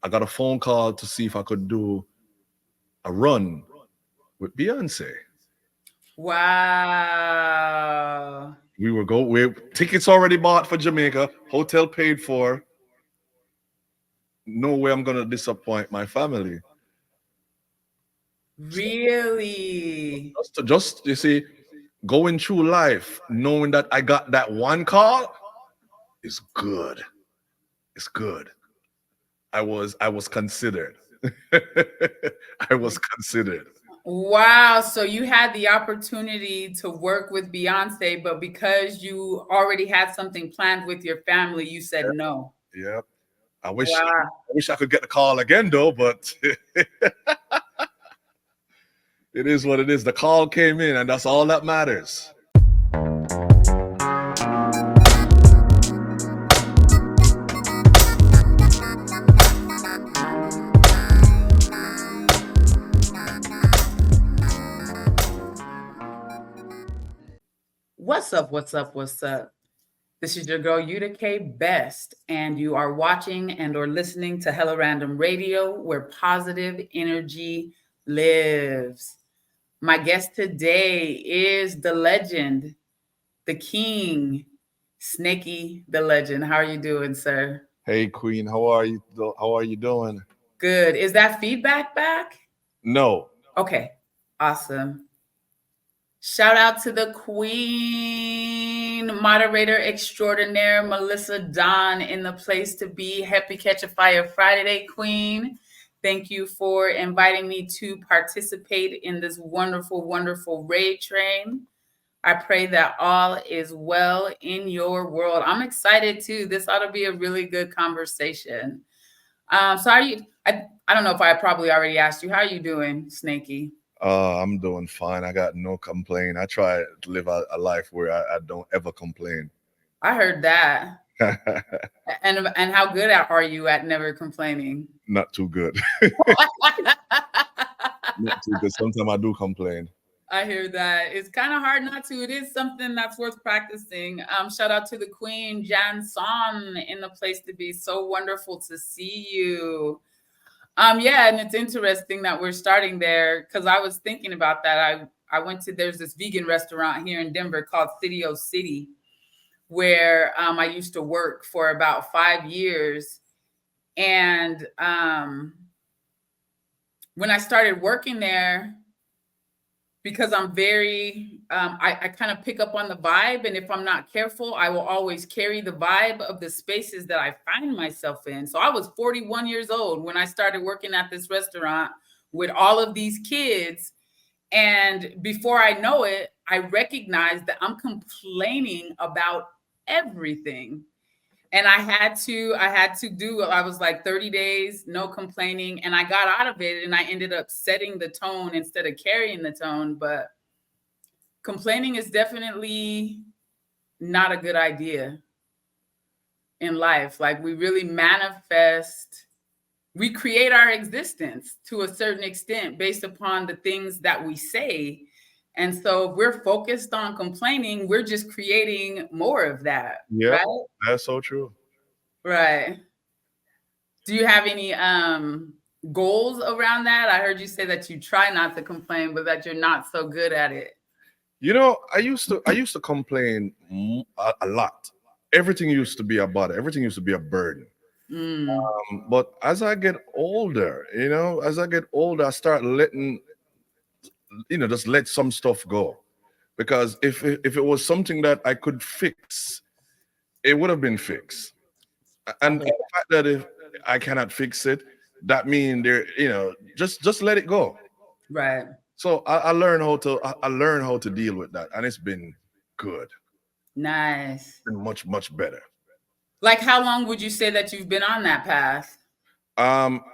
I got a phone call to see if I could do a run with Beyonce. Wow. We tickets already bought for Jamaica, hotel paid for. No way I'm gonna disappoint my family. Really? Just you see, going through life knowing that I got that one call is good. It's good. I was considered. I was considered. Wow. So you had the opportunity to work with Beyonce, but because you already had something planned with your family, you said no. Yep. I wish Wow. I wish I could get the call again though, but it is what it is. The call came in, and that's all that matters. What's up? What's up? What's up? This is your girl Yuta K Best, and you are watching and or listening to Hella Random Radio, where positive energy lives. My guest today is the legend, the king, Snakie the legend. How are you doing, sir? Hey Queen, how are you? How are you doing? Good. Is that feedback back? No. Okay. Awesome. Shout out to the queen, moderator extraordinaire, Melissa Don in the place to be. Happy Catch a Fire Friday, queen. Thank you for inviting me to participate in this wonderful, wonderful raid train. I pray that all is well in your world. I'm excited too. This ought to be a really good conversation. So are you, I don't know if I probably already asked you, how are you doing, Snakie? I'm doing fine. I got no complaint. I try to live a life where I don't ever complain. I heard that. And how good are you at never complaining? Not too good. Not too good. Sometimes I do complain. I hear that. It's kind of hard not to. It is something that's worth practicing. Shout out to the queen, Jan Son, in the place to be. So wonderful to see you. Yeah, and it's interesting that we're starting there because I was thinking about that. I went to there's this vegan restaurant here in Denver called City O City, where I used to work for about 5 years. And when I started working there, because I'm very, I kind of pick up on the vibe. And if I'm not careful, I will always carry the vibe of the spaces that I find myself in. So I was 41 years old when I started working at this restaurant with all of these kids. And before I know it, I recognized that I'm complaining about everything. And I was like 30 days, no complaining. And I got out of it and I ended up setting the tone instead of carrying the tone. But complaining is definitely not a good idea in life. Like we really manifest, we create our existence to a certain extent based upon the things that we say. And so if we're focused on complaining, we're just creating more of that, Yep, right? that's so true. Right. Do you have any goals around that? I heard you say that you try not to complain, but that you're not so good at it. You know, I used to complain a lot. Everything used to be a bother. Everything used to be a burden. Mm. But as I get older, I start letting, just let some stuff go. Because if it was something that I could fix, it would have been fixed. And the fact that if I cannot fix it, that means just let it go. Right. So I learned how to deal with that, and it's been good. Nice. Been much much better. Like, how long would you say that you've been on that path? Um,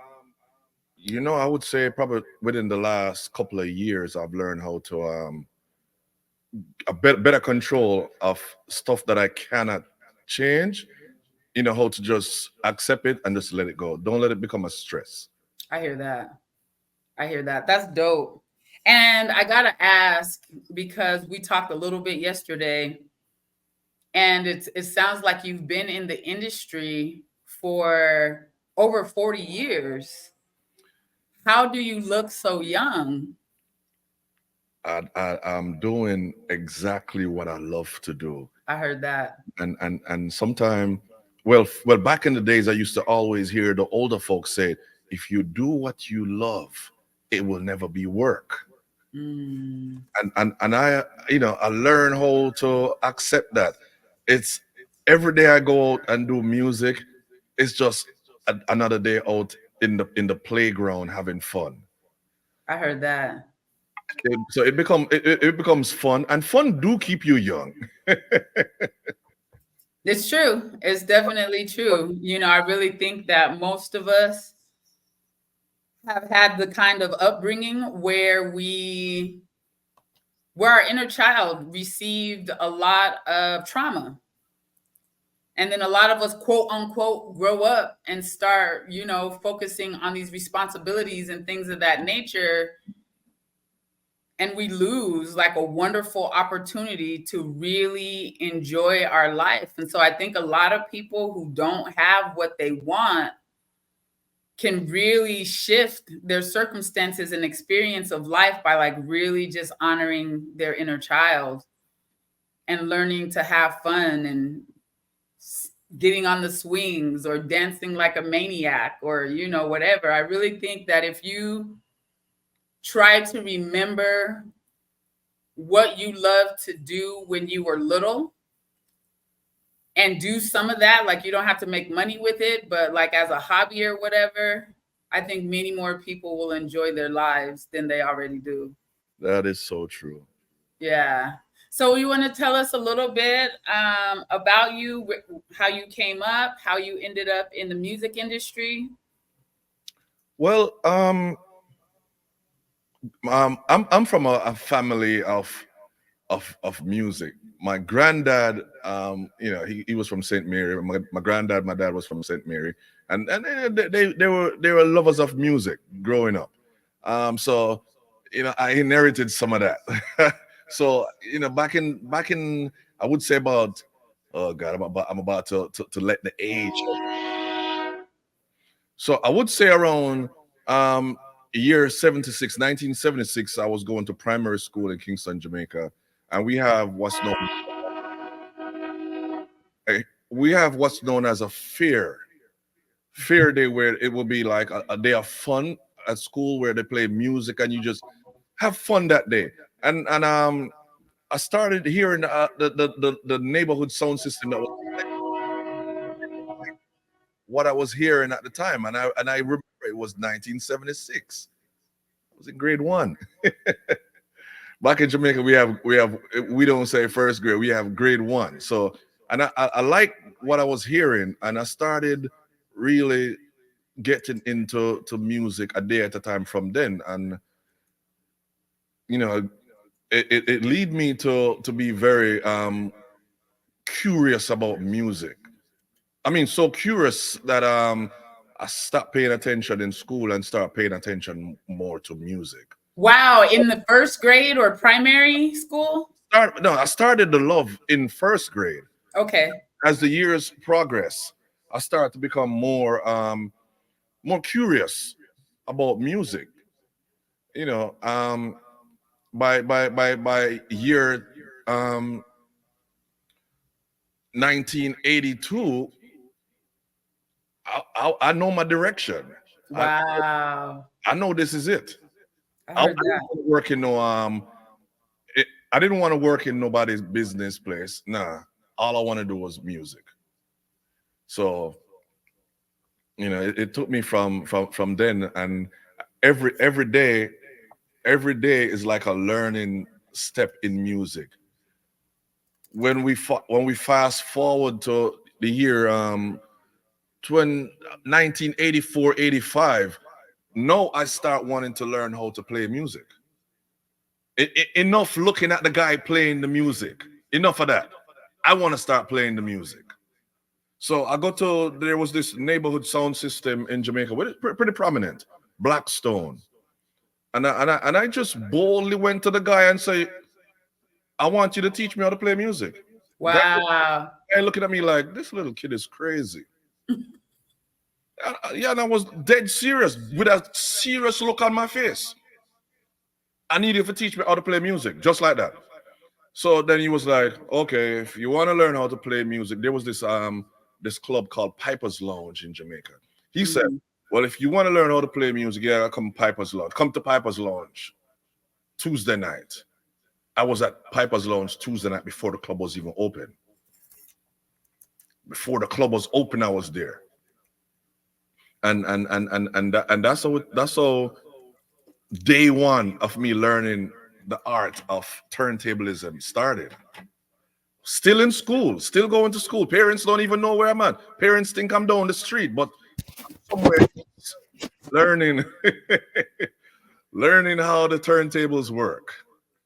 I would say probably within the last couple of years, I've learned how to a better control of stuff that I cannot change. How to just accept it and just let it go. Don't let it become a stress. I hear that. I hear that. That's dope. And I got to ask because we talked a little bit yesterday, and it sounds like you've been in the industry for over 40 years. How do you look so young? I'm doing exactly what I love to do. I heard that. And sometime, well, back in the days, I used to always hear the older folks say, if you do what you love, it will never be work. Mm, And I, I learn how to accept that. It's every day I go out and do music, it's just another day out in the playground having fun. I heard that. So it becomes fun, and fun do keep you young. It's true. It's definitely true. I really think that most of us have had the kind of upbringing where our inner child received a lot of trauma. And then a lot of us, quote unquote, grow up and start, focusing on these responsibilities and things of that nature. And we lose like a wonderful opportunity to really enjoy our life. And so I think a lot of people who don't have what they want can really shift their circumstances and experience of life by like really just honoring their inner child and learning to have fun and getting on the swings or dancing like a maniac or whatever. I really think that if you try to remember what you loved to do when you were little and do some of that, like you don't have to make money with it, but like as a hobby or whatever, I think many more people will enjoy their lives than they already do. That is so true. Yeah. So you want to tell us a little bit about you, how you came up, how you ended up in the music industry? Well, I'm from a family of music. My granddad, he was from St. Mary. My granddad, my dad was from St. Mary, and they were lovers of music growing up. So I inherited some of that. So back in I would say about, oh God, I'm about to let the age. So I would say around um year 76, 1976, I was going to primary school in Kingston, Jamaica, and eh, we have what's known as a fair day, where it will be like a day of fun at school where they play music and you just have fun that day. And I started hearing the neighborhood sound system that was what I was hearing at the time, and I remember it was 1976. I was in grade one. Back in Jamaica, we don't say first grade, we have grade one. So, and I like what I was hearing, and I started really getting into music a day at a time from then. And you know, it lead me to be very curious about music. I mean, so curious that I stopped paying attention in school and start paying attention more to music. Wow, in the first grade or primary school? I started to love in first grade. Okay. As the years progress, I start to become more curious about music. You know, by year um 1982, I know my direction. I Wow. I know this is it. I I heard didn't that. want to work in no I didn't want to work in nobody's business place. Nah, all I want to do was music. So it took me from then, and every every day every day is like a learning step in music. When we fast forward to the year 20, 1984, 85, now I start wanting to learn how to play music. Enough looking at the guy playing the music. Enough of that. I want to start playing the music. So there was this neighborhood sound system in Jamaica, pretty prominent, Blackstone. And I just boldly went to the guy and say, I want you to teach me how to play music. Guy, Wow. guy looking at me like, this little kid is crazy. Yeah, and I was dead serious with a serious look on my face. I need you to teach me how to play music, just like that. So then he was like, okay, if you want to learn how to play music, there was this club called Piper's Lounge in Jamaica. He said, Mm. well, if you want to learn how to play music, yeah, come Piper's Lounge. Come to Piper's Lounge Tuesday night. I was at Piper's Lounge Tuesday night before the club was even open. Before the club was open, I was there. And that's how day one of me learning the art of turntablism started. Still in school, still going to school. Parents don't even know where I'm at. Parents think I'm down the street, but somewhere else, learning learning how the turntables work.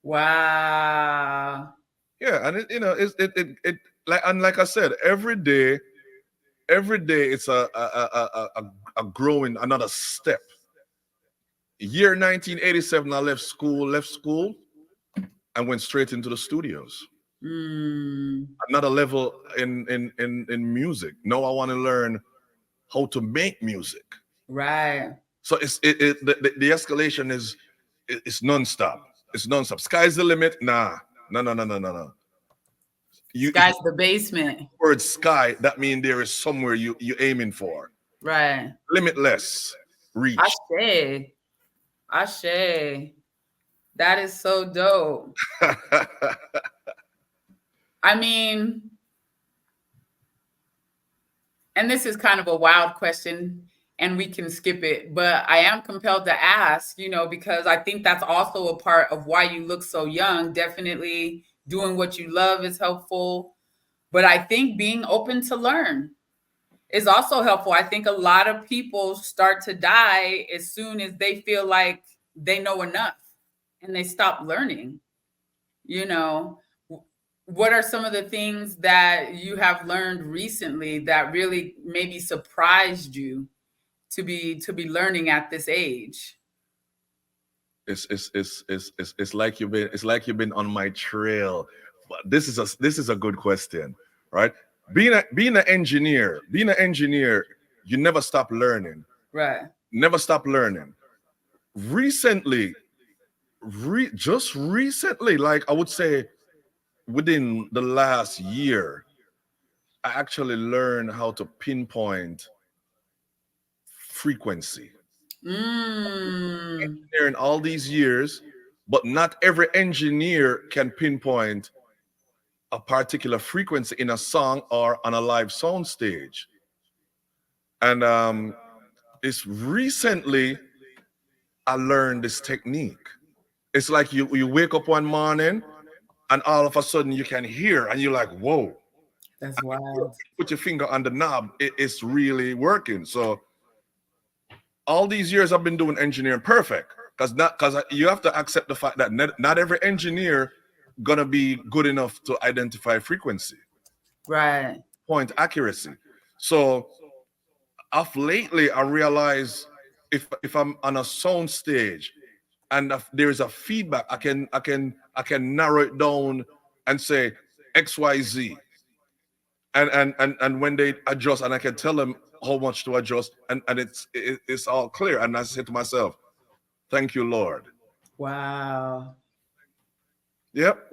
Wow. Yeah, and like I said, every day it's a growing another step. Year 1987, I left school and went straight into the studios. Mm. Another level in music. Now I want to learn how to make music. Right. So the escalation is it's nonstop. It's nonstop. Sky's the limit. Nah, no. You Sky's the basement. word sky, that means there is somewhere you aiming for. Right. Limitless reach. Ashe. Ashe. That is so dope. I mean, and this is kind of a wild question and we can skip it, but I am compelled to ask, because I think that's also a part of why you look so young. Definitely doing what you love is helpful, but I think being open to learn is also helpful. I think a lot of people start to die as soon as they feel like they know enough and they stop learning. You know, what are some of the things that you have learned recently that really maybe surprised you to be learning at this age? It's like you've been on my trail. But this is a good question, right? Being an engineer, you never stop learning. Right. Never stop learning. Recently, just recently, like I would say within the last year, I actually learned how to pinpoint frequency. Mm. Engineering all these years, but not every engineer can pinpoint a particular frequency in a song or on a live sound stage. And it's recently I learned this technique. It's like you wake up one morning and all of a sudden you can hear and you're like, whoa, That's wild. put your finger on the knob, it's really working. So all these years I've been doing engineering perfect because you have to accept the fact that not every engineer gonna be good enough to identify frequency, Right. point accuracy. So of lately I realize if I'm on a sound stage and if there's a feedback, I can narrow it down and say XYZ. And when they adjust and I can tell them how much to adjust and it's all clear. And I say to myself, thank you, Lord. Wow. Yep.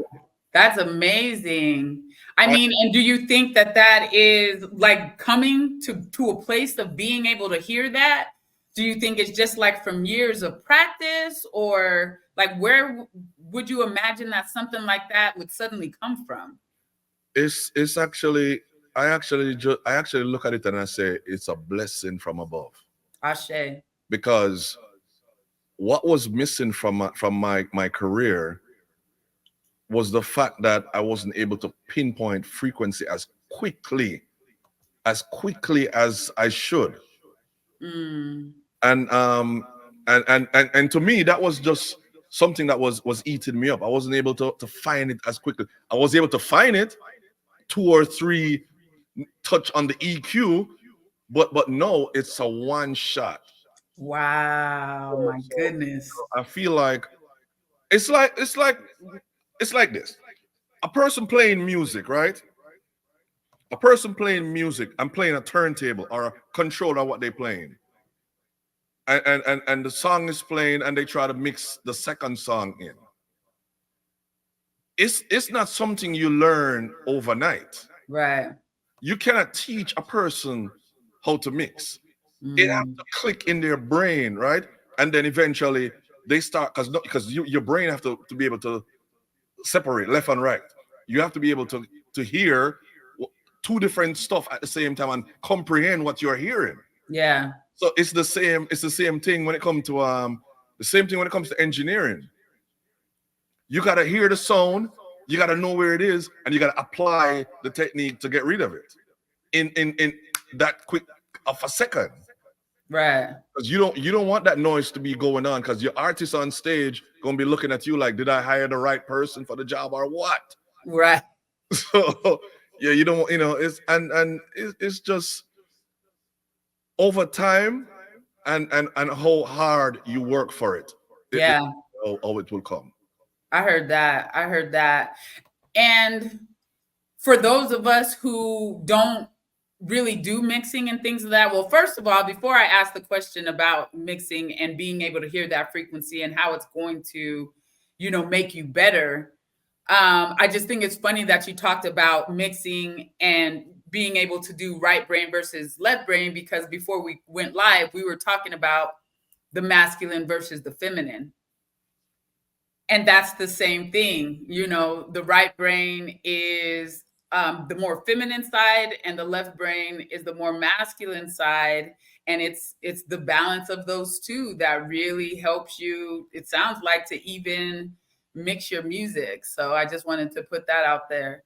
That's amazing. I I- mean, and do you think that that is like coming to a place of being able to hear that? Do you think it's just like from years of practice, or like would you imagine that something like that would suddenly come from? it's actually I actually look at it and I say it's a blessing from above Ashe. because what was missing from my career was the fact that I wasn't able to pinpoint frequency as I should. Mm. And to me that was just something that was eating me up. I wasn't able to find it as quickly. I was able to find it, two or three touch on the EQ, but no, it's a one shot. Wow, my So goodness. I feel like it's like this. A person playing music, right? A person playing music and playing a turntable or a controller what they're playing, and the song is playing and they try to mix the second song in. It's not something you learn overnight. Right. You cannot teach a person how to mix. It has Mm, to click in their brain, right? And then eventually they start, because your brain have to be able to separate left and right. You have to be able to hear two different stuff at the same time and comprehend what you're hearing. yeah. So it's the same thing when it comes to the same thing when it comes to engineering. You gotta hear the sound, you gotta know where it is, and you gotta apply the technique to get rid of it in that quick of a second. Right. Because you don't want that noise to be going on, because your artist on stage gonna be looking at you like, did I hire the right person for the job or what? Right. So yeah, you don't, it's it's just over time and how hard you work for it. It Yeah. how it will come. I heard that. I heard that. And for those of us who don't really do mixing and things of that, well, first of all, before I ask the question about mixing and being able to hear that frequency and how it's going to, make you better, I just think it's funny that you talked about mixing and being able to do right brain versus left brain, because before we went live, we were talking about the masculine versus the feminine. And that's the same thing. The right brain is the more feminine side, and the left brain is the more masculine side. And it's the balance of those two that really helps you, it sounds like, to even mix your music. So I just wanted to put that out there.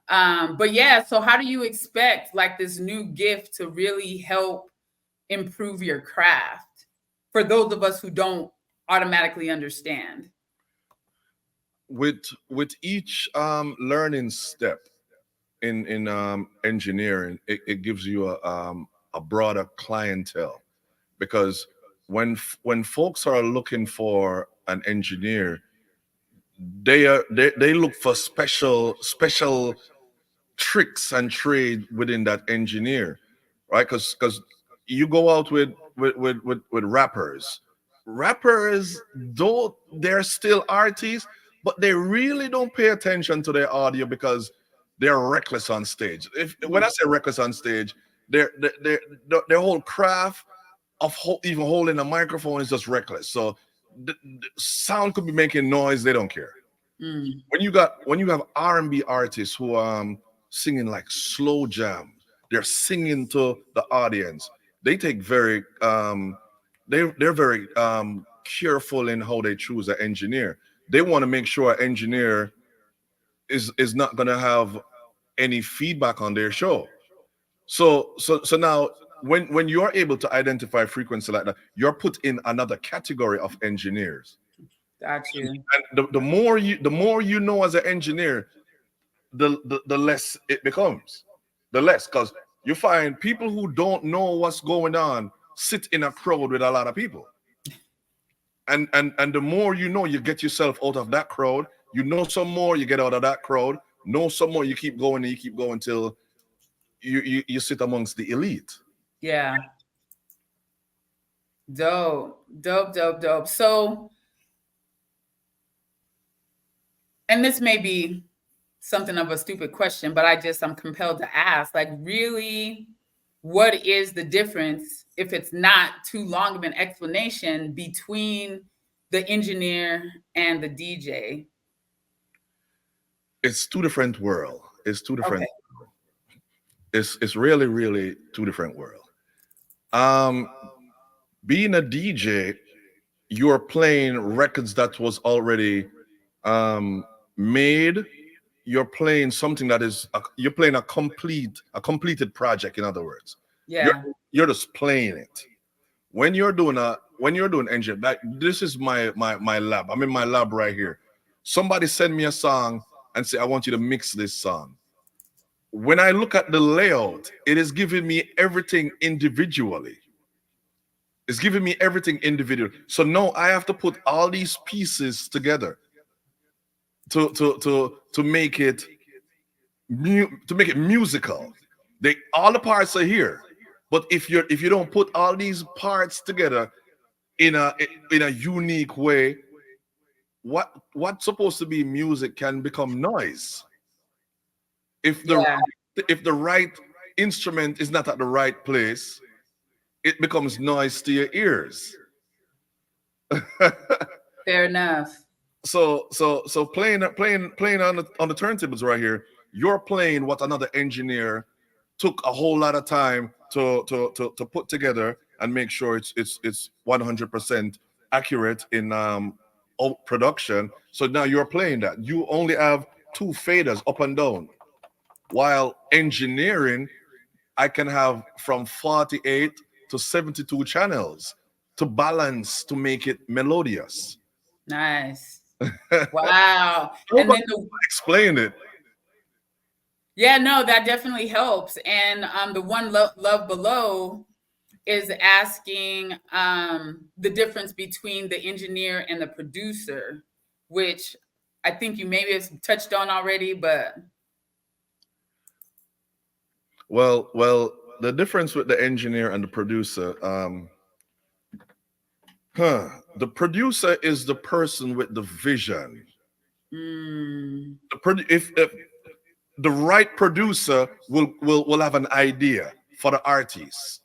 But yeah, so how do you expect like this new gift to really help improve your craft for those of us who don't automatically understand? With each learning step in engineering, it gives you a broader clientele, because when folks are looking for an engineer, they look for special tricks and trade within that engineer, right? Because you go out with rappers. Rappers, though they're still artists, but they really don't pay attention to their audio because they're reckless on stage. If when I say reckless on stage, their whole craft of even holding a microphone is just reckless. So the sound could be making noise, they don't care. Mm, When you have R&B artists who singing like slow jam, they're singing to the audience. They take very they're very careful in how they choose an engineer. They want to make sure an engineer is not going to have any feedback on their show. So now when you're able to identify frequency like that, you're put in another category of engineers. got you. And the more you know as an engineer, the less it becomes. The less, because you find people who don't know what's going on sit in a crowd with a lot of people. And the more you know, you get yourself out of that crowd. You know some more, you get out of that crowd. Know some more, you keep going and you keep going till you sit amongst the elite. Yeah. Dope. Dope, dope, dope. So, and this may be something of a stupid question, but I'm compelled to ask, like, really, what is the difference, if it's not too long of an explanation, between the engineer and the DJ? It's two different world. It's two Okay. different. It's really really two different world. Um, being a DJ, you're playing records that was already um, made. You're playing something that you're playing a completed project. In other words, you're Yeah. you're just playing it. When you're doing engine, like this is my lab. I'm in my lab right here. Somebody send me a song and say, I want you to mix this song. When I look at the layout, it is giving me everything individually. It's giving me everything individual. So now I have to put all these pieces together to make it to make it musical. They all the parts are here, but if you don't put all these parts together in a unique way, what's supposed to be music can become noise. If the Yeah. if the right instrument is not at the right place, it becomes noise to your ears. Fair enough. So playing on the turntables right here, you're playing what another engineer took a whole lot of time to put together and make sure it's 100% accurate in production. So now you're playing that. You only have two faders up and down, while engineering, I can have from 48 to 72 channels to balance to make it melodious. Nice. Wow. And Nobody then the explained it. yeah, no, that definitely helps. And the one love below is asking the difference between the engineer and the producer, which I think you maybe have touched on already, but Well, the difference with the engineer and the producer, the producer is the person with the vision. mm, If the right producer will have an idea for the artist.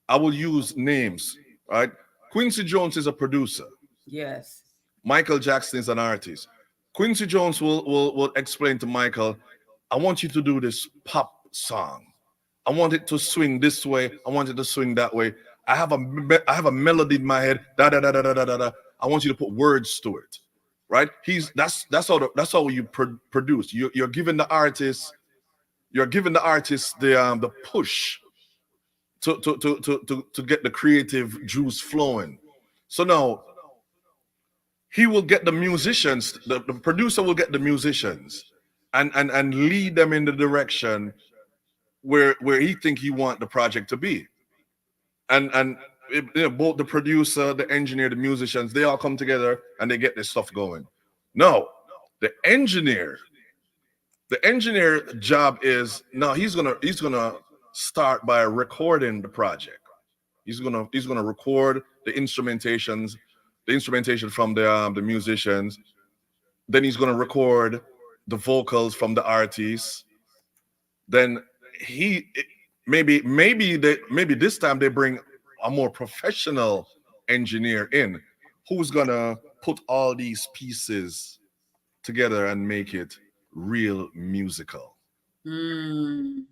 I will use names, right? Quincy Jones is a producer. yes, Michael Jackson is an artist. Quincy Jones will explain to Michael, I want you to do this pop song. I want it to swing this way. I want it to swing that way. I have a melody in my head. Da da da da da da da. I want you to put words to it, right? That's how you produce. You're giving the artist the push to get the creative juice flowing. So now he will get the musicians, the producer will get the musicians and lead them in the direction where he think he want the project to be. And both the producer, the engineer, the musicians, they all come together and they get this stuff going. No, the engineer, the engineer job is no, he's gonna start by recording the project. He's gonna record the instrumentation from the musicians. Then he's gonna record the vocals from the artists. Then he maybe this time they bring a more professional engineer in who's gonna put all these pieces together and make it real musical. mm,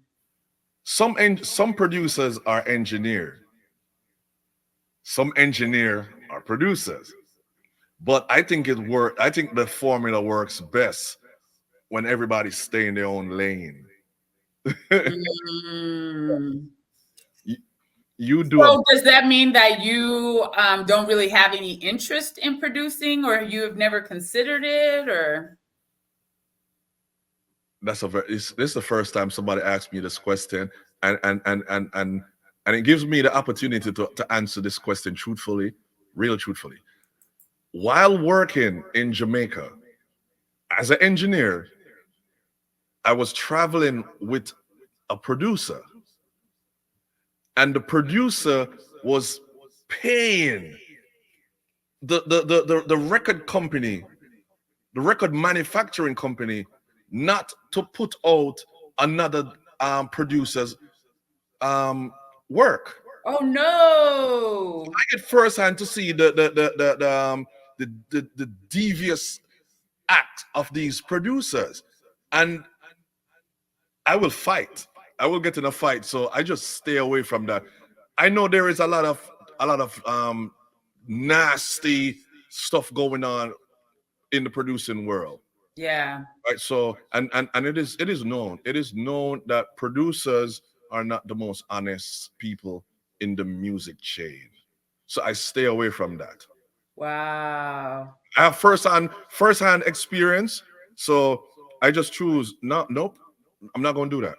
Some producers are engineered, some engineer are producers. But I think the formula works best when everybody stay in their own lane. mm. you, you do a So does that mean that you don't really have any interest in producing, or you have never considered it, or? this is the first time somebody asked me this question, and and it gives me the opportunity to answer this question truthfully, real truthfully. While working in Jamaica as an engineer, I was traveling with a producer, and the producer was paying the record company, the record manufacturing company, not to put out another producer's work. Oh no. I get firsthand to see the devious act of these producers, and I will fight. I will get in a fight, so I just stay away from that. I know there is a lot of nasty stuff going on in the producing world, Yeah. right? So and it is known that producers are not the most honest people in the music chain. So I stay away from that. Wow. I have first hand experience, so I just choose no, nope, I'm not going to do that.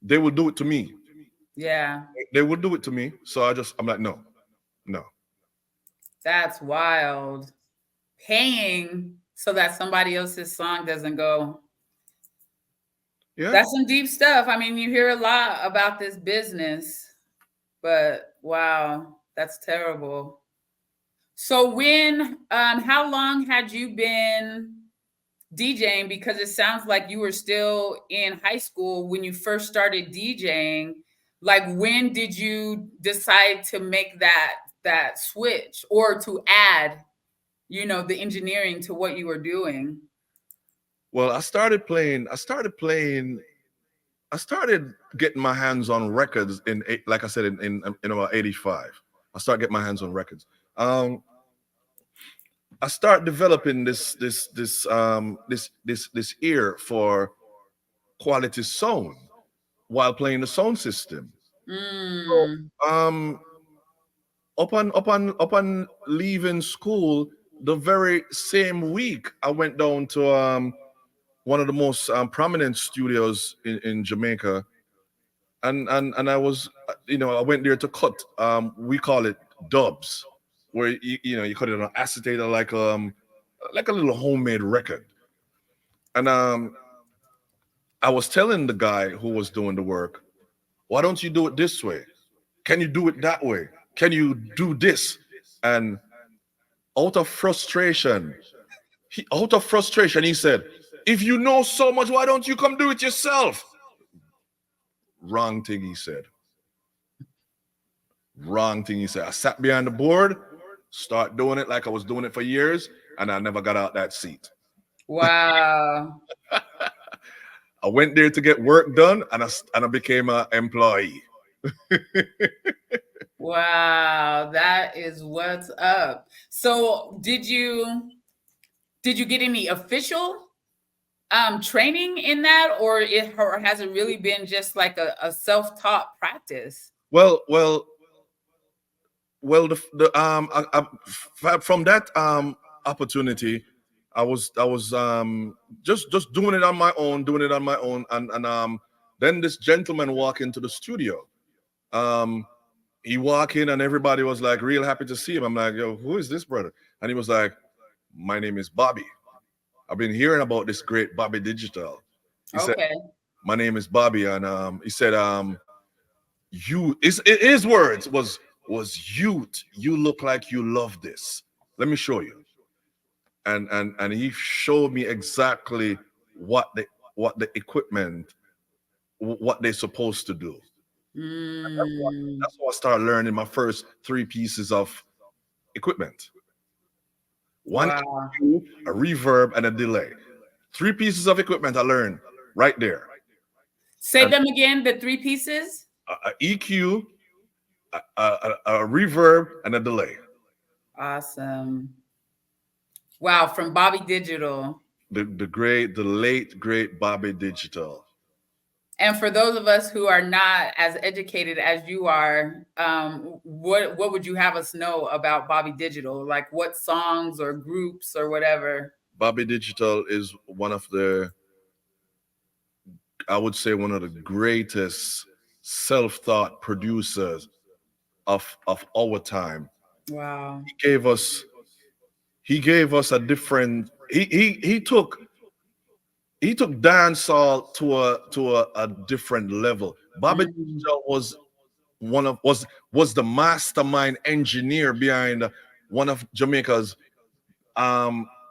They will do it to me. Yeah. They will do it to me. So I'm like, no, no. That's wild. Paying so that somebody else's song doesn't go. Yeah. That's some deep stuff. I mean, you hear a lot about this business, but wow, that's terrible. So how long had you been DJing? Because it sounds like you were still in high school when you first started DJing. Like, when did you decide to make that switch, or to add, the engineering to what you were doing? Well, I started getting my hands on records like I said, in about 85. I started getting my hands on records. Um, I start developing this ear for quality sound while playing the sound system. So, Mm, upon leaving school, the very same week, I went down to one of the most prominent studios in Jamaica, and I was, I went there to cut. We call it dubs, where you cut it on acetate, like a little homemade record. And I was telling the guy who was doing the work, why don't you do it this way? Can you do it that way? Can you do this? And out of frustration, he said, if you know so much, why don't you come do it yourself? Wrong thing, he said. Wrong thing, he said. I sat behind the board, start doing it like I was doing it for years, and I never got out that seat. wow. I went there to get work done, and I became an employee. Wow, that is what's up. So, did you get any official training in that, or has it really been just like a self-taught practice? Well, well, well. From that opportunity, I was just doing it on my own, and then this gentleman walked into the studio. Um, he walked in and everybody was like real happy to see him. I'm like, yo, who is this brother? And he was like, my name is Bobby. I've been hearing about this great Bobby Digital. He said, Okay. my name is Bobby, and he said, his words was youth. You look like you love this. Let me show you. And he showed me exactly what the equipment, what they're supposed to do. Mm, That's how I started learning my first three pieces of equipment. One wow. EQ, a reverb, and a delay. Three pieces of equipment I learned right there. Say And them again, the three pieces. a EQ, a reverb, and a delay. Awesome. Wow, from Bobby Digital. The late great Bobby Digital. And for those of us who are not as educated as you are, what would you have us know about Bobby Digital? Like, what songs or groups or whatever? Bobby Digital is I would say, one of the greatest self-taught producers of our time. Wow. He gave us he gave us a different he took dancehall to a different level. Bobby Mm, Digital one of was the mastermind engineer behind one of Jamaica's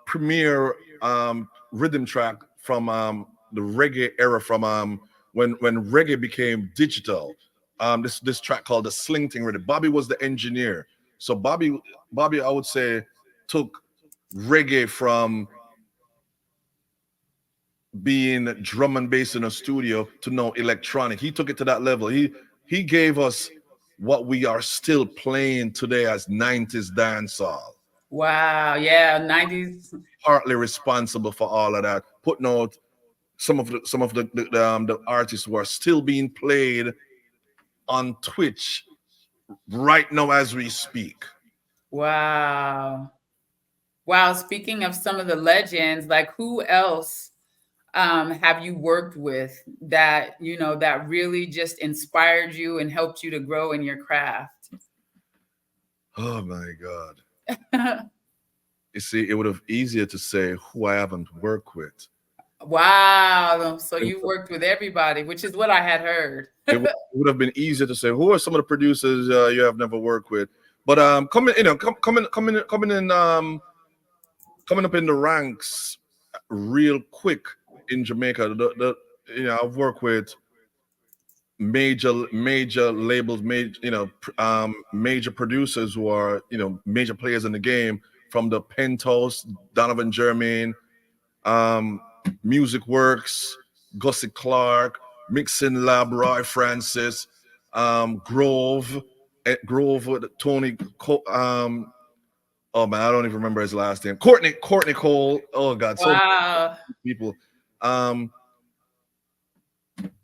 premier rhythm track from the reggae era, from when reggae became digital. This track called the Slinting Rhythm. Bobby was the engineer. So Bobby, I would say, took reggae from being drum and bass in a studio to now electronic. He took it to that level. He gave us what we are still playing today as 90s dancehall. wow. Yeah. 90s. Partly responsible for all of that, putting out some of the artists who are still being played on Twitch right now as we speak. Wow. Wow. Speaking of some of the legends, like, who else have you worked with that, that really just inspired you and helped you to grow in your craft? Oh my God. You see, it would have easier to say who I haven't worked with. Wow. So And you worked with everybody, which is what I had heard. would have been easier to say who are some of the producers you have never worked with. But coming, coming up in the ranks real quick in Jamaica. I've worked with major labels, major producers who are major players in the game, from the Penthouse, Donovan Jermaine, um, Music Works, Gussie Clark, Mixing Lab, Roy Francis, Grove, Grove with Tony. Oh man, I don't even remember his last name. Courtney Cole. Oh God, so many Wow. people. Um,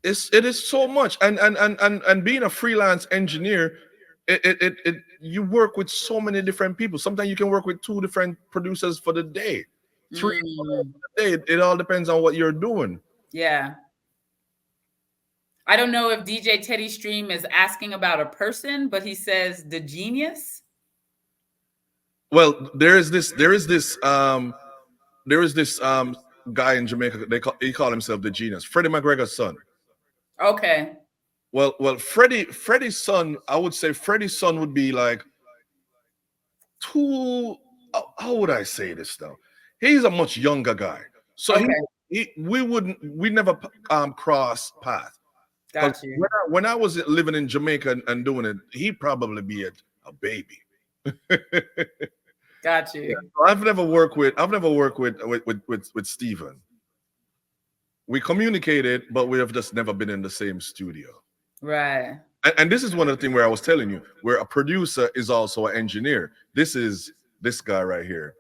it is so much, and being a freelance engineer, you work with so many different people. Sometimes you can work with two different producers for the day, three for Mm, the day. It all depends on what you're doing. yeah. I don't know if DJ Teddy Stream is asking about a person, but he says the genius. Well, there is this guy in Jamaica. He call himself the genius, Freddie McGregor's son. Okay. Freddie's son. I would say Freddie's son would be like two. How would I say this now? He's a much younger guy, so Okay. we never cross path. Because Got you. when I was living in Jamaica and doing it, he probably be a baby. Got Yeah. you. So I've never worked with Steven. We communicated, but we have just never been in the same studio. Right. And this is one of the things where I was telling you, where a producer is also an engineer. This is this guy right here.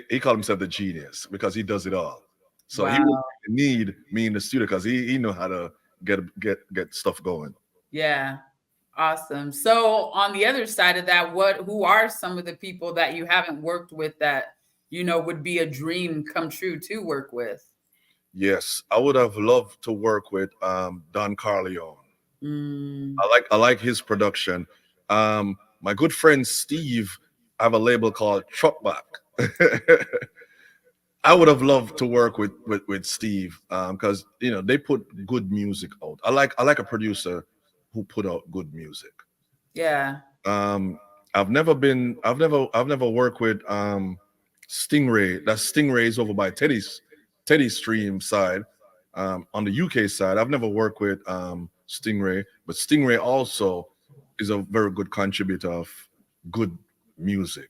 He called himself the genius because he does it all. So he would Wow. need me in the studio because he know how to get stuff going. Yeah. Awesome. So on the other side of that, who are some of the people that you haven't worked with that would be a dream come true to work with? Yes, I would have loved to work with Don Carleone. Mm, I like his production. My good friend Steve, I have a label called Truckback. I would have loved to work with Steve because they put good music out. I like a producer who put out good music. yeah. Um, I've never worked with Stingray. That Stingray is over by Teddy's Stream side. On the UK side, I've never worked with Stingray, but Stingray also is a very good contributor of good music.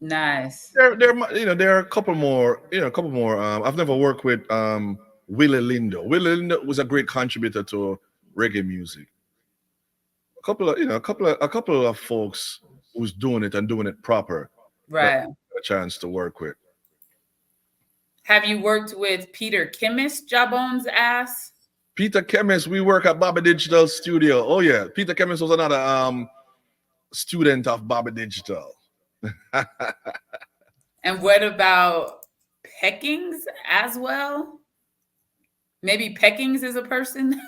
Nice. There are a couple more. A couple more. I've never worked with Willie Lindo. Willie Lindo was a great contributor to reggae music. A couple of folks who's doing it and doing it proper that I Right. had a chance to work with. Have you worked with Peter Chemist, Jawbones ass? Peter Chemist, we work at Bobby Digital Studio. Oh yeah, Peter Chemist was another student of Bobby Digital. And what about Peckings as well? Maybe Peckings is a person.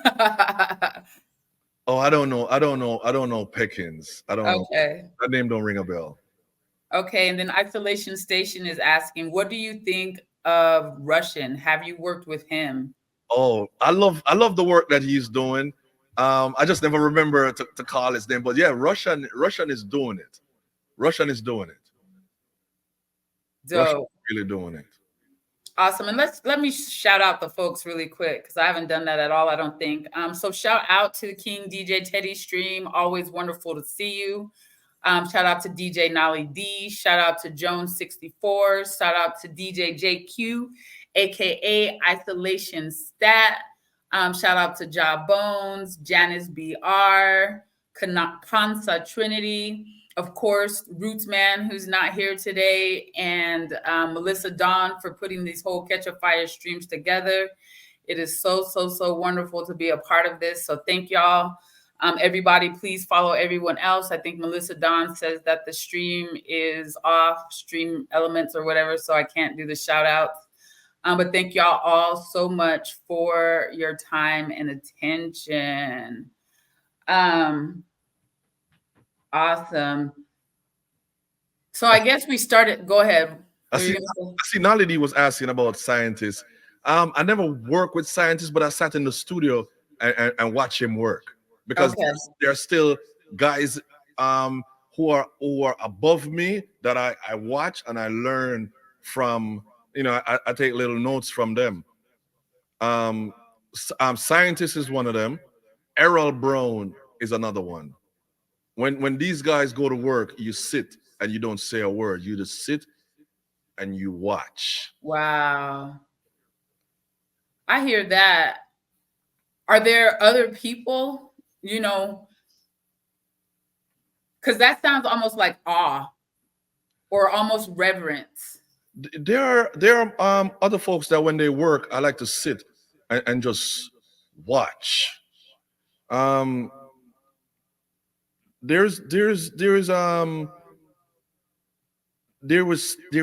Oh, I don't know Pickens. I don't know. Okay. That name don't ring a bell. Okay. And then Isolation Station is asking, what do you think of Russian? Have you worked with him? Oh, I love the work that he's doing. I just never remember to call his name, but yeah, Russian is doing it. Russian is doing it. Russian So is really doing it. awesome. And let me shout out the folks really quick because I haven't done that at all, I don't think. So shout out to the King DJ Teddy Stream. Always wonderful to see you. Shout out to DJ Nolly D. Shout out to Jones 64. Shout out to DJ JQ, aka Isolation Stat. Shout out to Ja Bones, Janice BR, Kansa Trinity, of course, Roots Man, who's not here today, and Melissa Dawn for putting these whole Catch a Fire streams together. It is so, so, so wonderful to be a part of this. So thank y'all. Everybody, please follow everyone else. I think Melissa Dawn says that the stream is off, stream elements or whatever, so I can't do the shout outs. But thank y'all all so much for your time and attention. Awesome. So I guess we started. Go ahead. I What are see. you gonna I see. Nalidi was asking about scientists. I never work with scientists, but I sat in the studio and watch him work say? because Okay. there are still guys who are above me that I watch and I learn from. I take little notes from them. Scientist is one of them. Errol Brown is another one. When these guys go to work, you sit and you don't say a word. You just sit and you watch. Wow. I hear that. Are there other people, because that sounds almost like awe or almost reverence. There are other folks that when they work, I like to sit and just watch. Um, there's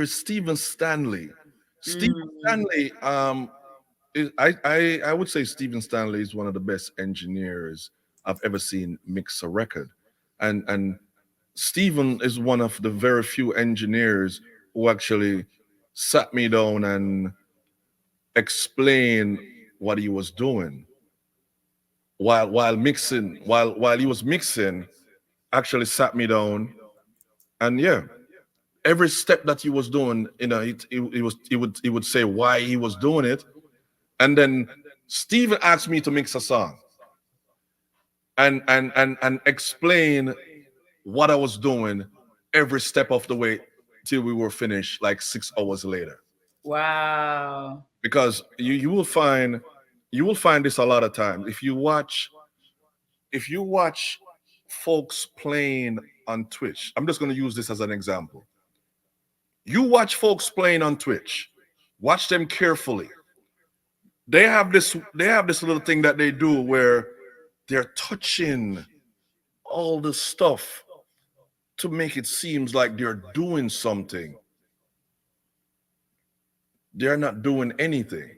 Steven Stanley. Steven Mm. Stanley I would say Steven Stanley is one of the best engineers I've ever seen mix a record, and Steven is one of the very few engineers who actually sat me down and explained what he was doing while he was mixing. Actually sat me down, and yeah, every step that he was doing, he would say why he was doing it, and then Steven asked me to mix a song and explain what I was doing every step of the way till we were finished like 6 hours later. Wow. Because you will find this a lot of times if you watch folks playing on Twitch. I'm just going to use this as an example. You watch folks playing on Twitch. Watch them carefully. They have this little thing that they do where they're touching all the stuff to make it seems like they're doing something. They're not doing anything.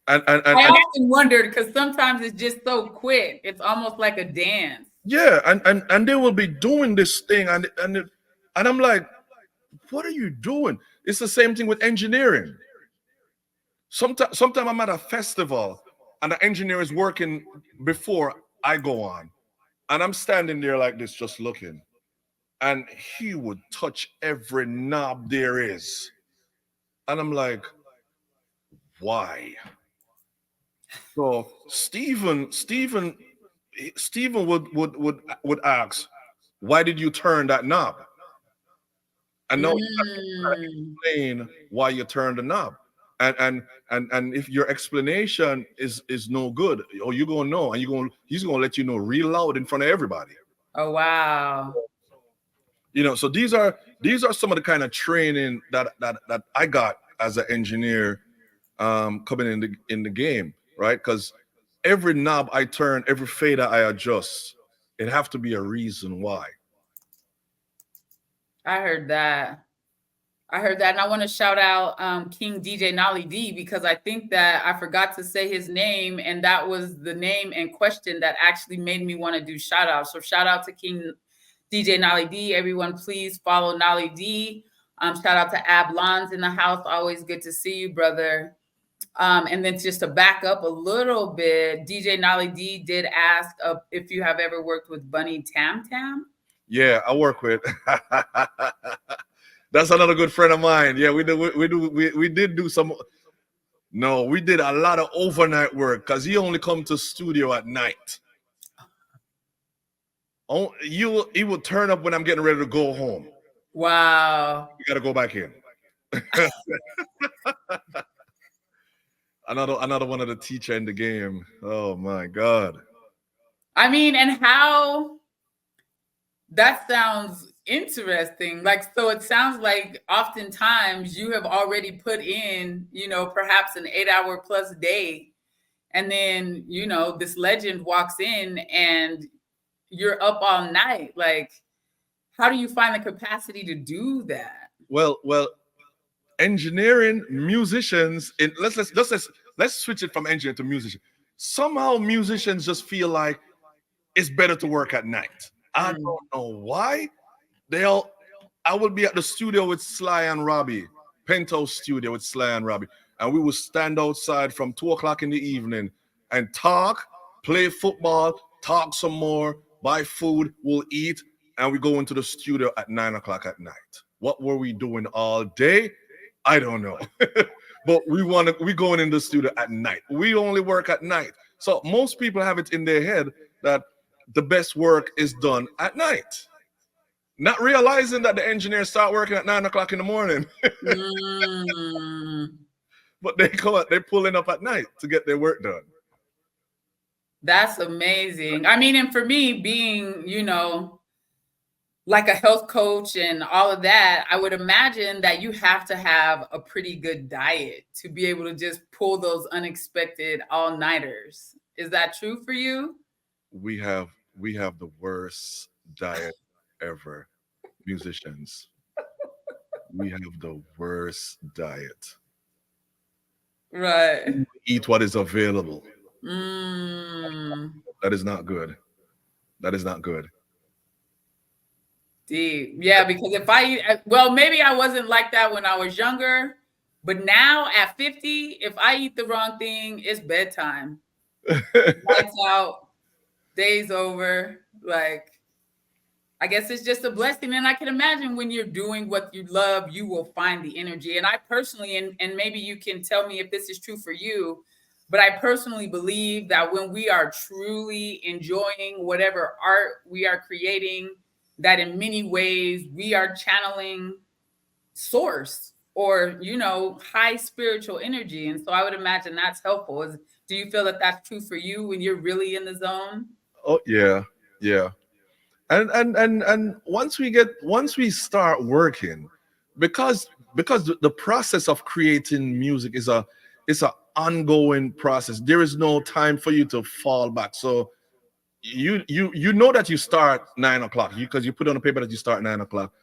I And often wondered because sometimes it's just so quick. It's almost like a dance. yeah, and they will be doing this thing, and I'm like, what are you doing? It's the same thing with engineering. Sometimes I'm at a festival and the engineer is working before I go on, and I'm standing there like this, just looking, and he would touch every knob there is, and I'm like, why? So Stephen would ask, why did you turn that knob? And now Mm. explain why you turned the knob. And if your explanation is no good, or you're gonna know, and he's gonna let you know real loud in front of everybody. Oh, wow. So these are some of the kind of training that I got as an engineer, coming in the game, right? Because every knob I turn, every fader I adjust, it have to be a reason why. I heard that. I heard that. And I want to shout out King DJ Nolly D because I think that I forgot to say his name. And that was the name in question that actually made me want to do shout out. So shout out to King DJ Nolly D. Everyone, please follow Nolly D. Shout out to Ab Lons in the house. Always good to see you, brother. And then just to back up a little bit, DJ Nolly D did ask if you have ever worked with Bunny Tam Tam. Yeah, I work with. That's another good friend of mine. Yeah, we did do some. No, we did a lot of overnight work because he only come to studio at night. Oh, he will turn up when I'm getting ready to go home. Wow. You got to go back in. Another one of the teacher in the game. Oh my God. I mean, and how that sounds interesting. Like, so it sounds like oftentimes you have already put in, perhaps an 8 hour plus day. And then, this legend walks in and you're up all night. Like, how do you find the capacity to do that? Well, engineering, musicians. Let's switch it from engineer to musician. Somehow musicians just feel like it's better to work at night. I Mm. don't know why. They'll. I would be at the studio with Sly and Robbie, penthouse studio with Sly and Robbie, and we would stand outside from 2 o'clock in the evening and talk, play football, talk some more, buy food, we'll eat, and we go into the studio at 9 o'clock at night. What were we doing all day? I don't know. But we going in the studio at night. We only work at night. So most people have it in their head that the best work is done at night. Not realizing that the engineers start working at 9 o'clock in the morning. But they're pulling up at night to get their work done. That's amazing. I mean, and for me, being, like a health coach and all of that, I would imagine that you have to have a pretty good diet to be able to just pull those unexpected all-nighters. Is that true for you? We have the worst diet ever, musicians. We have the worst diet. Right. Eat what is available. Mm. That is not good. That is not good. Deep. Yeah, because if I eat, well, maybe I wasn't like that when I was younger, but now at 50, if I eat the wrong thing, it's bedtime. Lights out, day's over. Like, I guess it's just a blessing. And I can imagine when you're doing what you love, you will find the energy. And I personally, and maybe you can tell me if this is true for you, but I personally believe that when we are truly enjoying whatever art we are creating, that in many ways we are channeling source or, high spiritual energy. And so I would imagine that's helpful. Do you feel that that's true for you when you're really in the zone? Oh yeah, yeah. And once we start working, because the process of creating music is a ongoing process. There is no time for you to fall back. So you know that you start 9 o'clock because you put on the paper that you start 9 o'clock.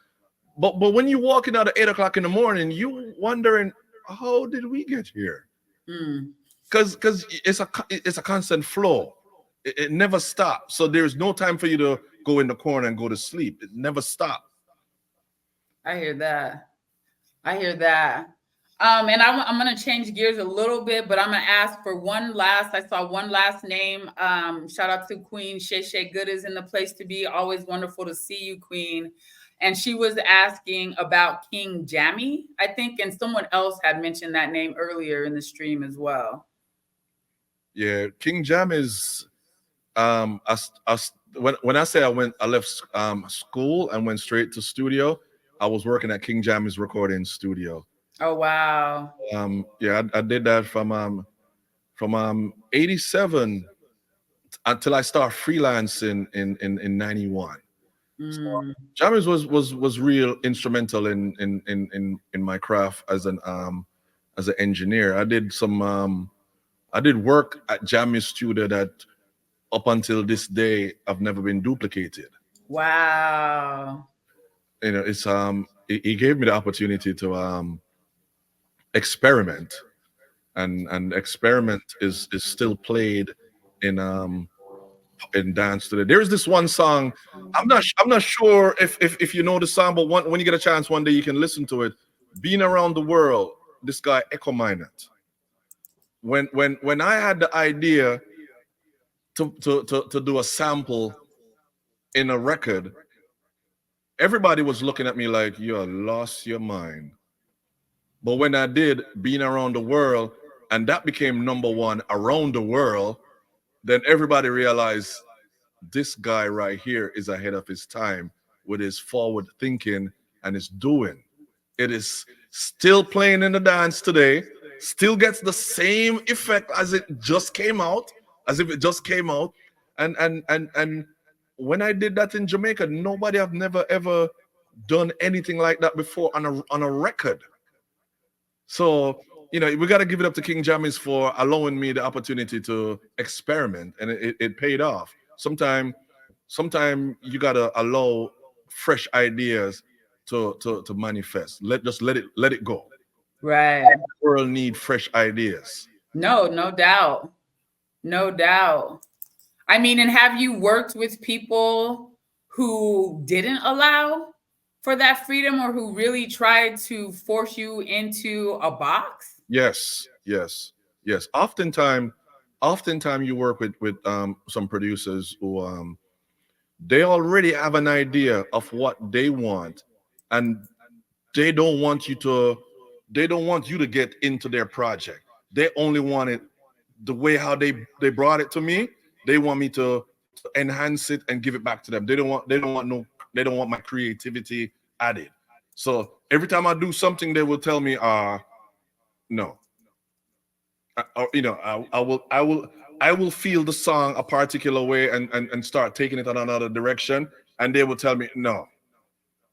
But when you walk in out at 8 o'clock in the morning, you wondering, how did we get here? Because it's a constant flow. It never stops. So there's no time for you to go in the corner and go to sleep. It never stops. I hear that. I hear that. And I'm going to change gears a little bit, but I'm going to ask for I saw one last name. Shout out to Queen Shay Good is in the place to be. Always wonderful to see you, Queen. And she was asking about King Jammy, I think, and someone else had mentioned that name earlier in the stream as well. Yeah, King Jammy is when I say I left school and went straight to studio, I was working at King Jammy's recording studio. Oh wow. Yeah, I did that from 87 until I started freelancing in 91. So Jammys was real instrumental in my craft as an engineer. I did work at Jammy's studio that up until this day I've never been duplicated. Wow. It's he gave me the opportunity to experiment, and experiment is still played in dance today. There's this one song. I'm not sure if you know the song, but when you get a chance one day you can listen to it. Being Around the World. This guy Echo Minot. When I had the idea to do a sample in a record, everybody was looking at me like you lost your mind. But when I did Being Around the World, and that became number one around the world, then everybody realized this guy right here is ahead of his time with his forward thinking and his doing. It is still playing in the dance today, still gets the same effect as it just came out, as if it just came out. And when I did that in Jamaica, nobody have never ever done anything like that before on a record. So we got to give it up to King Jammies for allowing me the opportunity to experiment, and it paid off. Sometime you gotta allow fresh ideas to manifest. Let it go. Right. The world need fresh ideas. No doubt. No doubt. I mean, and have you worked with people who didn't allow for that freedom, or who really tried to force you into a box? Yes, yes, yes. Oftentimes you work with some producers who they already have an idea of what they want, and they don't want you to they don't want you to get into their project. They only want it the way how they brought it to me. They want me to enhance it and give it back to them. They don't want my creativity added. So every time I do something, they will tell me, no. I will feel the song a particular way and start taking it on another direction, and they will tell me, no,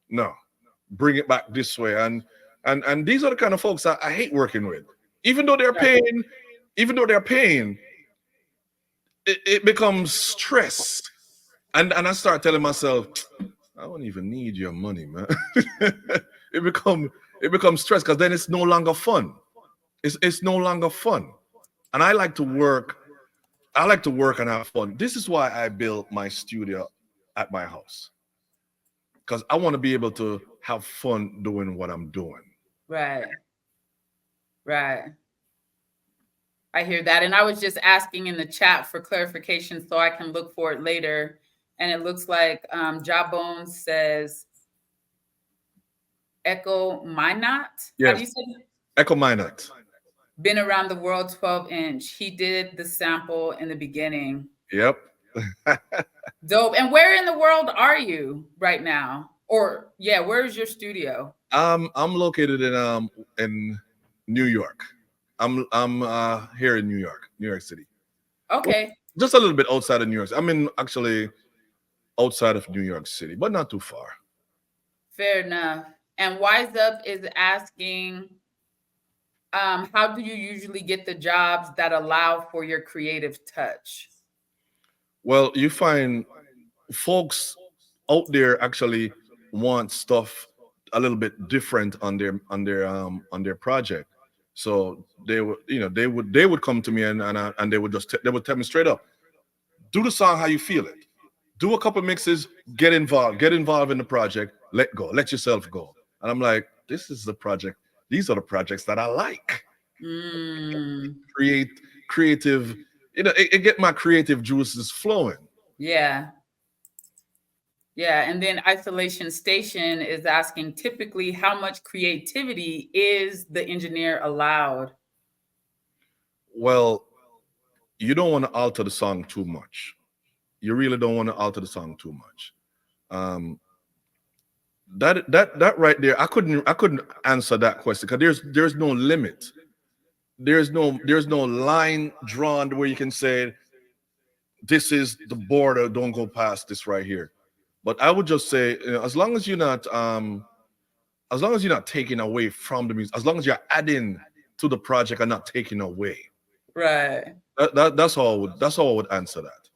no, bring it back this way. And these are the kind of folks I hate working with. Even though they're Right. paying, even though they're paying, it becomes stress. And I start telling myself, I don't even need your money, man. it become it becomes stress because then it's no longer fun. It's no longer fun. And I like to work and have fun. This is why I built my studio at my house. Because I want to be able to have fun doing what I'm doing. Right. Right. I hear that. And I was just asking in the chat for clarification so I can look for it later. And it looks like Jawbone says Echo Minot. How do Yes. you say it? Echo Minot. Been around the world 12-inch. He did the sample in the beginning. Yep. Dope. And where in the world are you right now? Or yeah, where's your studio? I'm located in New York. I'm here in New York City. Well, Okay, just a little bit outside of New York. I'm in actually outside of New York City, but not too far. fair enough. And Wise Up is asking, how do you usually get the jobs that allow for your creative touch? Well, you find folks out there actually want stuff a little bit different on their project. So they would come to me and they would they would tell me straight up, do the song how you feel it. Do a couple mixes, get involved in the project, let go, let yourself go. And I'm like, this is the project. These are the projects that I like. Mm, Create creative, it get my creative juices flowing. yeah. Yeah. And then Isolation Station is asking, typically, how much creativity is the engineer allowed? Well, you don't want to alter the song too much. You really don't want to alter the song too much. Um, that right there, I couldn't answer that question because there's no limit. There's no line drawn where you can say this is the border. Don't go past this right here. But I would just say, as long as as long as you're not taking away from the music, as long as you're adding to the project and not taking away. Right. That's how I would answer that.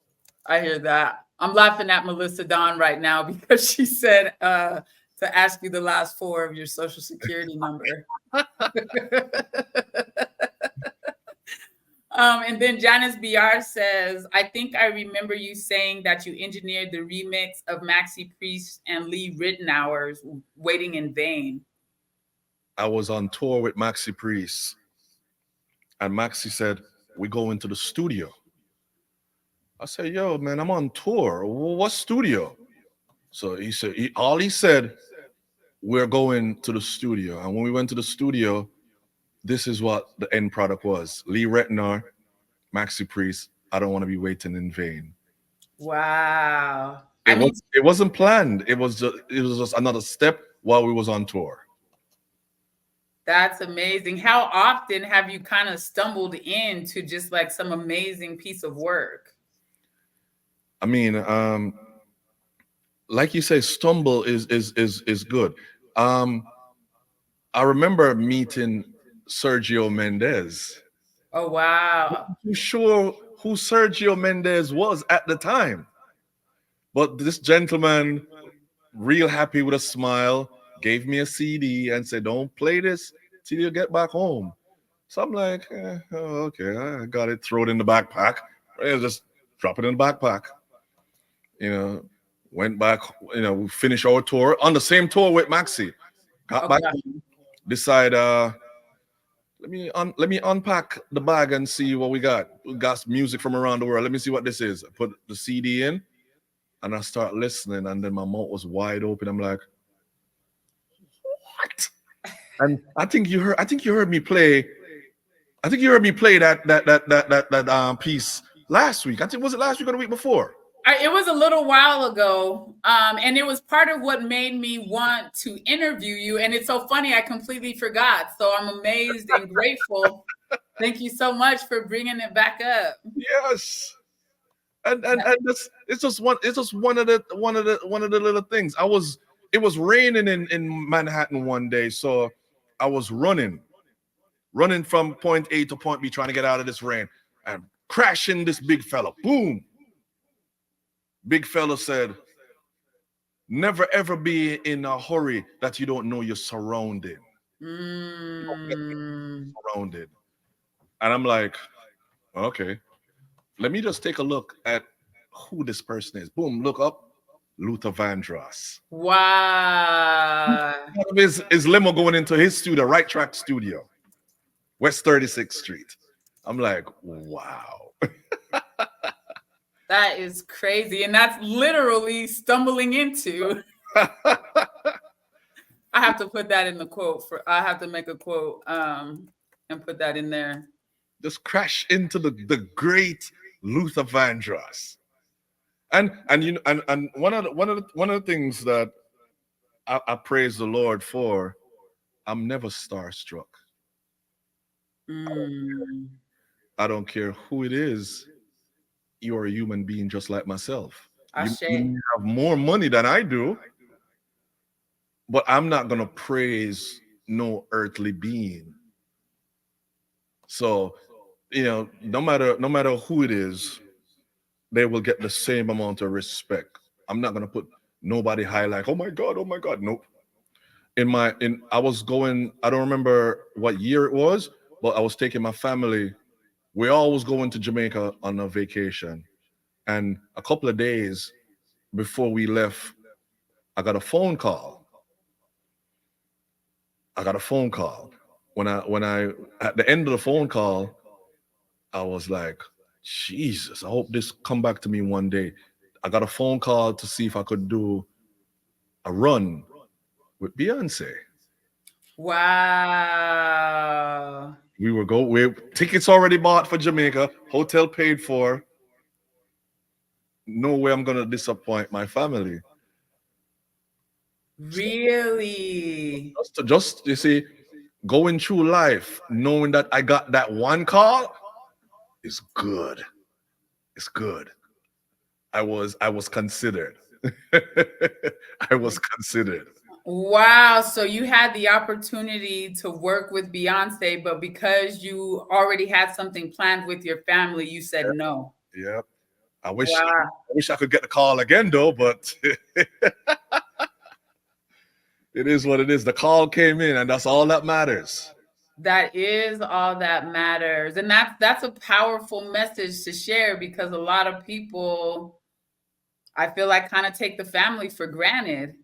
I hear that. I'm laughing at Melissa Dawn right now because she said to ask you the last four of your social security number. And then Janice BR says, I think I remember you saying that you engineered the remix of Maxi Priest and Lee Ritenour's Waiting in Vain. I was on tour with Maxi Priest, and Maxi said, "We go into the studio." I said, "Yo, man, I'm on tour. What studio?" So all he said, "We're going to the studio." And when we went to the studio, this is what the end product was: Lee Retenour, Maxi Priest. I don't want to be waiting in vain. Wow. I mean, It wasn't planned. It was just another step while we was on tour. that's amazing. How often have you kind of stumbled into just like some amazing piece of work? I mean, like you say, stumble is good. Um, I remember meeting Sergio Mendes. Oh, wow. I'm sure who Sergio Mendes was at the time, but this gentleman, real happy with a smile, gave me a CD and said, "Don't play this till you get back home." So I'm like, oh, okay, I got it. Throw it in the backpack. Just drop it in the backpack. You know, Went back, we finished our tour on the same tour with Maxi. Got back, Okay. decide let me unpack the bag and see what we got. We got music from around the world. Let me see what this is. I put the CD in and I start listening, and then my mouth was wide open. I'm like, what? And I think you heard me play. I think you heard me play that piece last week. I think, was it last week or the week before? It was a little while ago, and it was part of what made me want to interview you. And it's so funny, I completely forgot. So I'm amazed and grateful. Thank you so much for bringing it back up. Yes. And it's just one of the little things. It was raining in Manhattan one day, so I was running from point A to point B, trying to get out of this rain, and crashing this big fella. Boom. Big fella said, never ever be in a hurry that you don't know you're surrounded. Mm. Surrounded. And I'm like, okay, let me just take a look at who this person is. Boom, look up. Luther Vandross. Wow. His limo going into his studio, Right Track Studio, West 36th Street. I'm like, wow. That is crazy. And that's literally stumbling into. I have to put that in the quote I have to make a quote and put that in there. Just crash into the great Luther Vandross. And one of the things that I praise the Lord for, I'm never starstruck. Mm. I don't care who it is. You're a human being just like myself. You Ashe. may have more money than I do, but I'm not gonna praise no earthly being. So, no matter who it is, they will get the same amount of respect. I'm not gonna put nobody high like, oh my God. Nope. I was going, I don't remember what year it was, but I was taking my family. We all was going to Jamaica on a vacation. And a couple of days before we left, I got a phone call. I got a phone call. When I at the end of the phone call, I was like, Jesus, I hope this come back to me one day. I got a phone call to see if I could do a run with Beyonce. Wow. We tickets already bought for Jamaica, hotel paid for. No way I'm gonna disappoint my family. Really? Just you see, going through life knowing that I got that one call is good. It's good. I was considered. I was considered. Wow. So you had the opportunity to work with Beyonce, but because you already had something planned with your family, you said no. Yep. I wish Wow. I wish I could get the call again though, but it is what it is. The call came in, and that's all that matters. That is all that matters. And that's a powerful message to share because a lot of people, I feel like, kind of take the family for granted.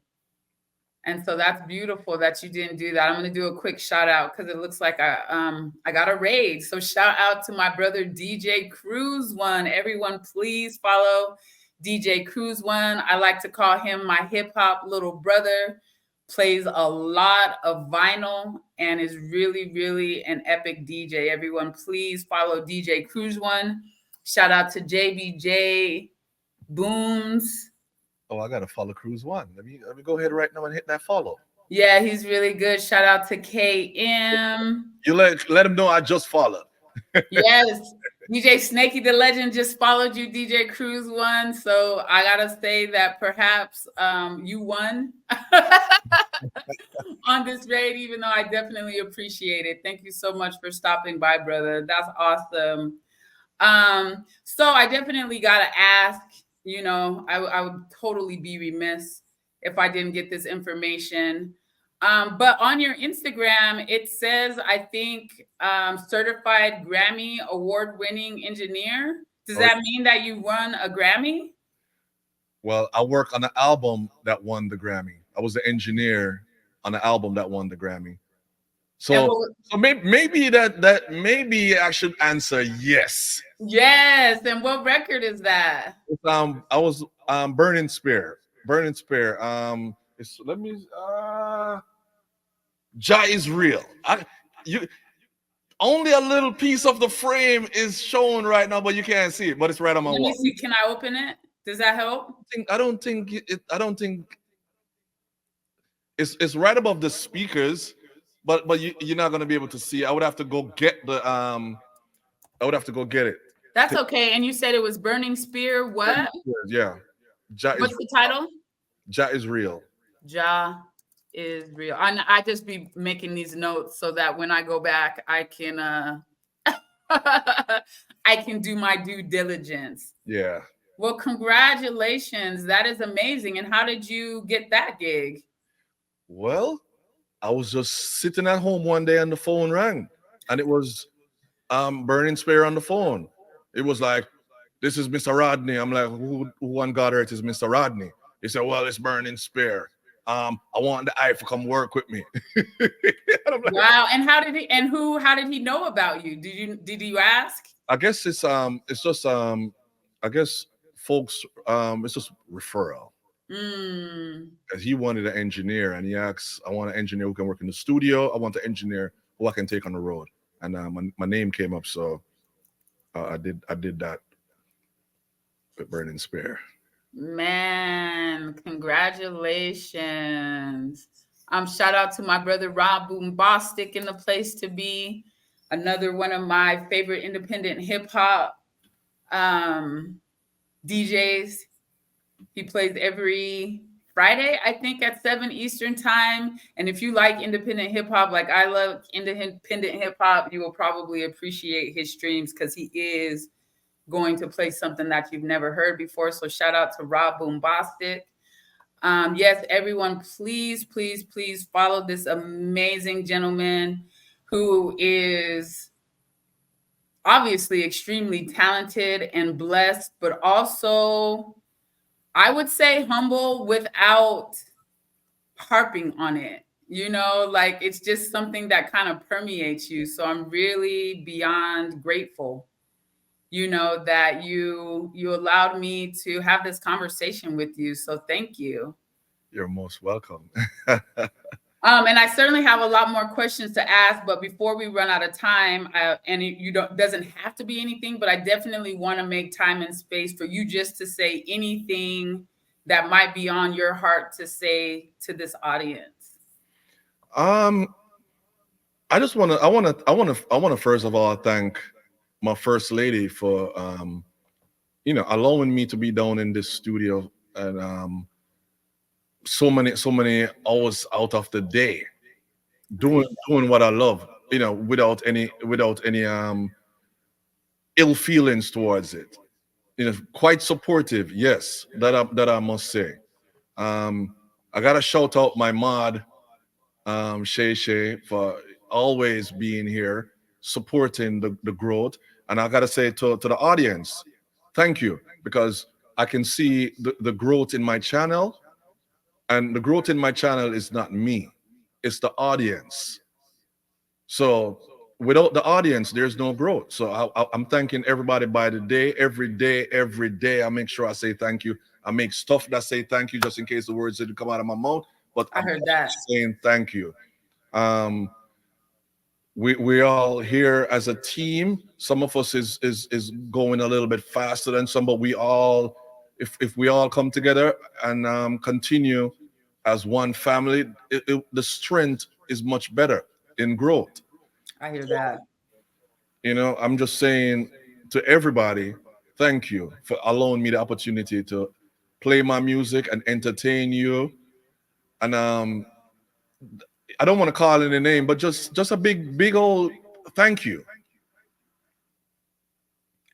And so that's beautiful that you didn't do that. I'm going to do a quick shout out because it looks like I got a raid. So shout out to my brother DJ Cruz One. Everyone, please follow DJ Cruz One. I like to call him my hip hop little brother. Plays a lot of vinyl and is really, really an epic DJ. Everyone, please follow DJ Cruz One. Shout out to JBJ Booms. Oh, I gotta follow Cruise One. Let me go ahead right now and hit that follow. Yeah, he's really good. Shout out to KM. You let him know I just followed. Yes. DJ Snakie the legend just followed you, DJ Cruz One. So I gotta say that perhaps you won on this raid, even though I definitely appreciate it. Thank you so much for stopping by, brother. That's awesome. So I definitely gotta ask, I would totally be remiss if I didn't get this information. But on your Instagram, it says, I think, certified Grammy award-winning engineer. Does that mean that you won a Grammy? Well, I work on the album that won the Grammy. I was the engineer on the album that won the Grammy. And So, what, so maybe maybe I should answer yes. yes, and what record is that? I was Burning Spear. Burning Spear. It's let me Jah is real. You only a little piece of the frame is shown right now, but you can't see it. But it's right on my Let me wall. see. Can I open it? Does that help? I don't think it's right above the speakers, but you're not gonna be able to see. I would have to go get the I would have to go get it. That's okay. And you said it was Burning Spear. What? Yeah, Jah is What's the title? Jah is real. Jah is real. I just be making these notes so that when I go back, I can I can do my due diligence. Yeah. Well, congratulations. That is amazing. And how did you get that gig? Well, I was just sitting at home one day and the phone rang, and it was Burning Spear on the phone. It was like, "This is Mr. Rodney." I'm like, "Who on God earth is Mr. Rodney?" He said, "Well, it's Burning Spear. I want the eye to come work with me." And I'm like, Wow. And how did he know about you? Did you ask? I guess it's just I guess folks it's just referral. Mm, As he wanted an engineer, and he asked, "I want an engineer who can work in the studio. I want an engineer who I can take on the road." And my name came up, so I did that with Burning Spear. man, congratulations. Shout out to my brother Rob Boombastic in the place to be. Another one of my favorite independent hip hop DJs. He plays every Friday, I think, at 7 Eastern time. And if you like independent hip hop, like I love independent hip hop, you will probably appreciate his streams because he is going to play something that you've never heard before. So shout out to Rob Boombastic. Yes, everyone, please, please, please follow this amazing gentleman who is obviously extremely talented and blessed, but also, I would say, humble without harping on it. You know, like it's just something that kind of permeates you. So I'm really beyond grateful, you know, that you allowed me to have this conversation with you. So thank you. You're most welcome. And I certainly have a lot more questions to ask, but before we run out of time, and you don't doesn't have to be anything, but I definitely want to make time and space for you just to say anything that might be on your heart to say to this audience. um, I wanna first of all thank my first lady for allowing me to be down in this studio and so many hours out of the day doing what I love, without any ill feelings towards it. Quite supportive, yes, that I must say. Um, I gotta shout out my mod, Shay Shay, for always being here, supporting the growth. And I gotta say to the audience, thank you, because I can see the growth in my channel, and the growth in my channel is not me, it's the audience. So without the audience, there's no growth. So I'm thanking everybody by the day, every day. I make sure I say thank you. I make stuff that say thank you just in case the words didn't come out of my mouth. But I I'm heard that. saying thank you. Um, we all here as a team. Some of us is going a little bit faster than some, but we all, if we all come together and continue as one family, the strength is much better in growth. I hear that. I'm just saying to everybody, thank you for allowing me the opportunity to play my music and entertain you. And I don't want to call it a name, but just a big old thank you.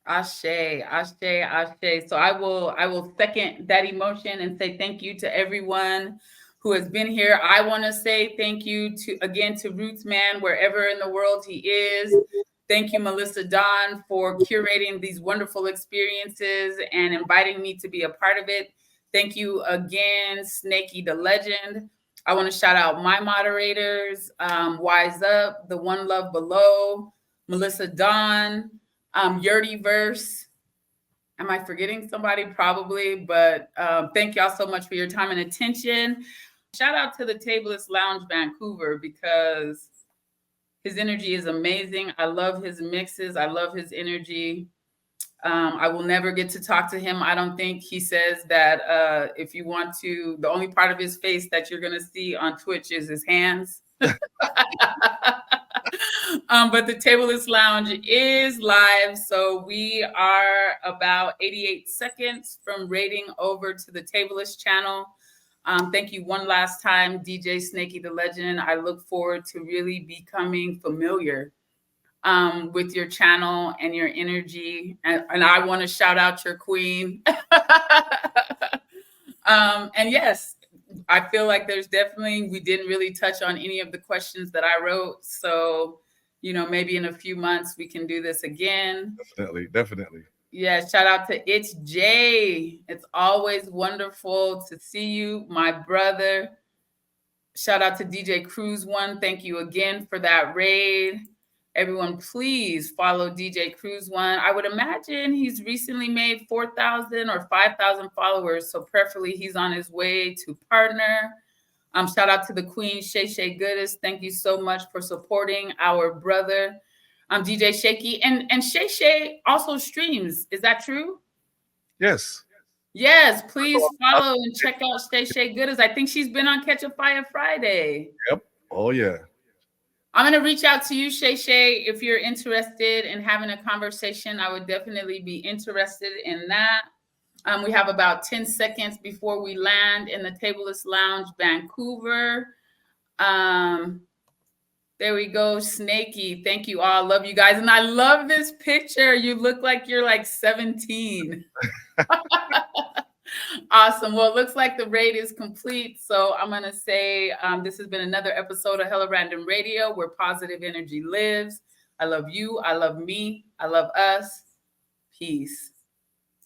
Ashe, Ashe, Ashe. So I will second that emotion and say thank you to everyone who has been here. I want to say thank you to Roots Man, wherever in the world he is. Thank you, Melissa Don, for curating these wonderful experiences and inviting me to be a part of it. Thank you again, Snakie the legend. I want to shout out my moderators, Wise Up, The One Love Below, Melissa Dawn, Yurdiverse. Am I forgetting somebody? Probably, but thank y'all so much for your time and attention. Shout out to the Tableless Lounge Vancouver, because his energy is amazing. I love his mixes. I love his energy. I will never get to talk to him. I don't think. He says that if you want to, the only part of his face that you're going to see on Twitch is his hands. But the Tableless Lounge is live. So we are about 88 seconds from rating over to the Tableless channel. Thank you one last time, DJ Snakie the legend. I look forward to really becoming familiar with your channel and your energy. And I want to shout out your queen. And yes, I feel like there's definitely, we didn't really touch on any of the questions that I wrote. So, maybe in a few months we can do this again. Definitely. Yeah, shout out to It's Jay. It's always wonderful to see you, my brother. Shout out to DJ Cruz One. Thank you again for that raid. Everyone, please follow DJ Cruz One. I would imagine he's recently made 4,000 or 5,000 followers. So preferably he's on his way to partner. Shout out to the Queen, Shay Goodis. Thank you so much for supporting our brother, DJ Shaky. And Shay also streams. Is that true? Yes. Yes, please follow and check out Shay Goodis. I think she's been on Catch a Fire Friday. Yep. Oh, yeah. I'm going to reach out to you, Shay. If you're interested in having a conversation, I would definitely be interested in that. We have about 10 seconds before we land in the Tableless Lounge, Vancouver. There we go, Snakie. Thank you all. Love you guys. And I love this picture. You look like you're like 17. Awesome. Well, it looks like the raid is complete. So I'm going to say this has been another episode of Hella Random Radio, where positive energy lives. I love you. I love me. I love us. Peace.